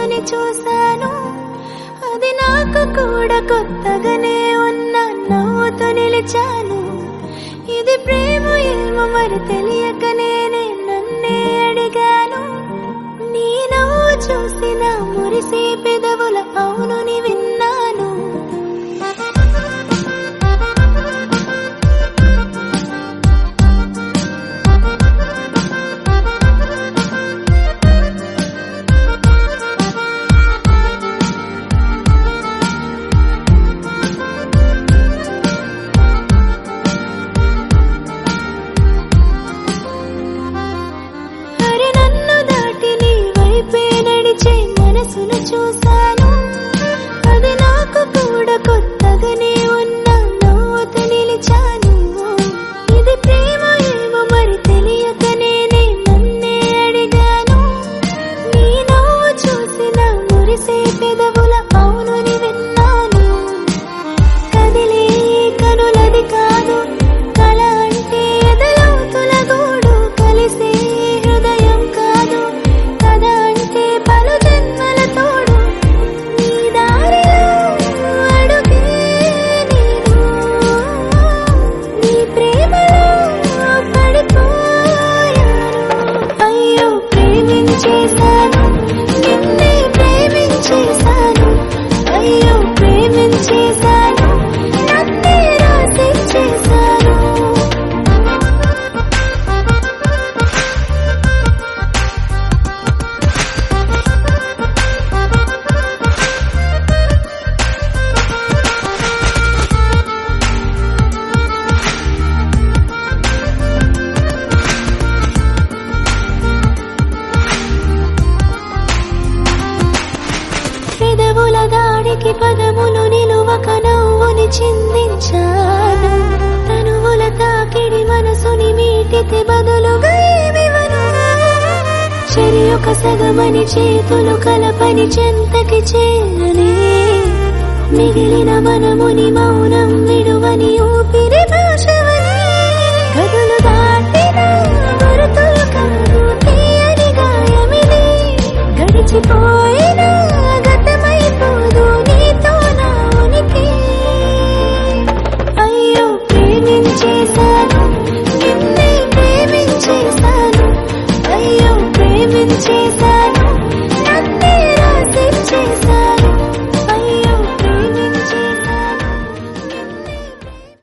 అని చూశాను, అది నాకు కూడా కొత్తగానే ఉన్న నవ్వుతో నిలిచాను. ఇది ప్రేమ ఏమో మరి తెలియక నేనే నన్నే అడిగాను. నీ నవ్వు చూసి నా మురిసే పెదవుల అవునుని విన్నాను. మనసును చూశాను, అది నాకు కూడా కొత్తగానే ఉన్న నవ్వుతో నిలిచాను. ఇది ప్రేమ ఏమో మరి తెలియక నేనే నన్నే అడిగాను. నీ నవ్వు చూసి నా మురిసే పెదవుల అవునుని విన్నాను. కదిలే కనులది కాదు కల అంటే ఎదలోతుల గూడు, కలిసే హృదయం కాదు కథ అంటే పలు చేశాను, నిన్నే ప్రేమించేశాను. అయ్యో ప్రేమించేశాను, నన్నే రాసిచ్చేశాను. పెదవుల దాడికి పదములు నిలువక నవ్వుని చిందించాను. తనువుల తాకిడి మనసుని మీటితే బదులుగా ఏమివను. చెరి ఒక సగమని చేతులు కలపని చెంతకి చేరనే, మిగిలిన మనముని మౌనం విడువని ఊపిరి భాషవని. గదులు దాటిన గురుతులు కాదు తీయని గాయమిది, గడిచిపోయిన గతమైపోదు నీతో నా ఉనికి. అయ్యో ప్రేమించేశా